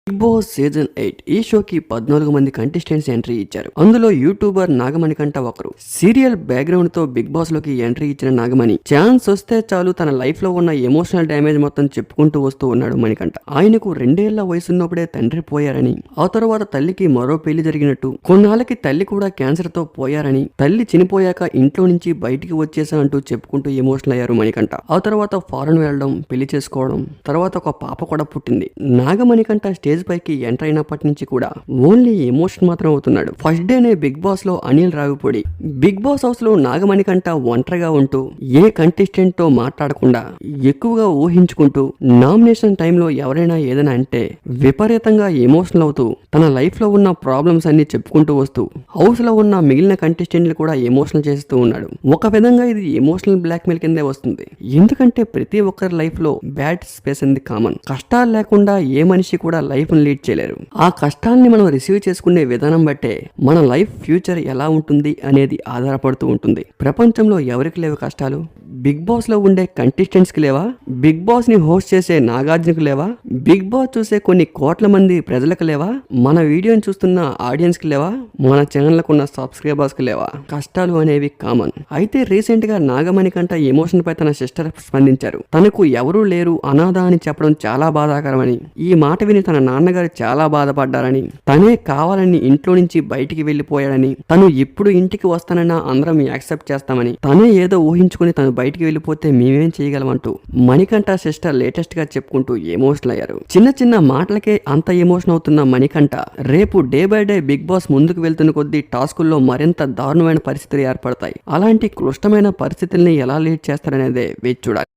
Big boss season 8 ఈ షోకి 14 మంది కంటెస్టెంట్స్ ఎంట్రీ ఇచ్చారు. అందులో యూట్యూబర్ నాగమణి కంట ఒకరు. సీరియల్ బ్యాక్గ్రౌండ్ తో బిగ్ బాస్ లోకి ఎంట్రీ ఇచ్చిన నాగమణి ఛాన్స్ వస్తే చాలు తన లైఫ్ లో ఉన్న ఎమోషనల్ డ్యామేజ్ మొత్తం చెప్పుకుంటూ వస్తూ ఉన్నాడు మణికంఠ. ఆయనకు 2 ఏళ్ల వయసున్నప్పుడే తండ్రి పోయారని, ఆ తర్వాత తల్లికి మరో పెళ్లి జరిగినట్టు, కొన్నాళ్ళకి తల్లి కూడా క్యాన్సర్ తో పోయారని, తల్లి చనిపోయాక ఇంట్లో నుంచి బయటికి వచ్చేసా అంటూ చెప్పుకుంటూ ఎమోషనల్ అయ్యారు మణికంఠ. ఆ తర్వాత ఫారెన్ వెళ్ళడం, పెళ్లి చేసుకోవడం, తర్వాత ఒక పాప కూడా పుట్టింది. నాగమణికంఠ స్టేజ్ పైకి ఎంటర్ అయినప్పటి నుంచి కూడా ఓన్లీ ఎమోషన్ మాత్రం అవుతున్నాడు. ఫస్ట్ డేనే బిగ్ బాస్ లో Anil Ravipudi Bigg Boss house లో నాగమణికంఠ ఒంటరిగా ఉంటూ ఏ కంటెస్టెంట్ తో మాట్లాడకుండా ఎక్కువగా ఊహించుకుంటూ నామినేషన్ టైంలో ఎవరైనా ఏదైనా అంటే విపరీతంగా ఎమోషనల్ అవుతూ తన లైఫ్ లో ఉన్న ప్రాబ్లమ్స్ అన్ని చెప్పుకుంటూ వస్తూ హౌస్ లో ఉన్న మిగిలిన కంటెస్టెంట్లు కూడా ఎమోషనల్ చేస్తూ ఉన్నాడు. ఒక విధంగా ఇది ఎమోషనల్ బ్లాక్ మెయిల్ కిందే వస్తుంది. ఎందుకంటే ప్రతి ఒక్కరి లైఫ్ లో బ్యాడ్ స్పేస్ అనేది కామన్. కష్టాలు లేకుండా ఏ మనిషి కూడా లైఫ్ లీడ్ చేయలేరు. ఆ కష్టాల్ని మనం రిసీవ్ చేసుకునే విధానం బట్టే మన లైఫ్ ఫ్యూచర్ ఎలా ఉంటుంది అనేది ఆధారపడుతూ ఉంటుంది. ప్రపంచంలో ఎవరికి లేవు కష్టాలు? బిగ్ బాస్ లో ఉండే కంటెస్టెంట్స్ కి లేవా? బిగ్ బాస్ ని హోస్ట్ చేసే నాగార్జునకు లేవా? బిగ్ బాస్ చూసే కొన్ని కోట్ల మంది ప్రజలకు లేవా? మన వీడియోని చూస్తున్న ఆడియన్స్ కి లేవా? మన ఛానల్ కున్న సబ్స్క్రైబర్స్ కి లేవా? కష్టాలు అనేవి కామన్. అయితే రీసెంట్ గా నాగమణి కంట ఎమోషన్ పై తన సిస్టర్ స్పందించారు. తనకు ఎవరూ లేరు, అనాథ అని చెప్పడం చాలా బాధాకరమని, ఈ మాట విని తన నాన్నగారు చాలా బాధపడ్డారని, తనే కావాలని ఇంట్లో నుంచి బయటికి వెళ్లిపోయాడని, తను ఎప్పుడు ఇంటికి వస్తానన్నా అందరం యాక్సెప్ట్ చేస్తామని, తనే ఏదో ఊహించుకుని తను బయటికి వెళ్లిపోతే మేమేం చేయగలమంటూ మణికంఠ సిస్టర్ లేటెస్ట్ గా చెప్పుకుంటూ ఎమోషనల్ అయ్యారు. చిన్న చిన్న మాటలకే అంత ఎమోషన్ అవుతున్న మణికంఠ రేపు day by day big boss ముందుకు వెళ్తున్న కొద్దీ టాస్కుల్లో మరింత దారుణమైన పరిస్థితులు ఏర్పడతాయి. అలాంటి క్లిష్టమైన పరిస్థితుల్ని ఎలా లీడ్ చేస్తారనేదే వేచి చూడాలి.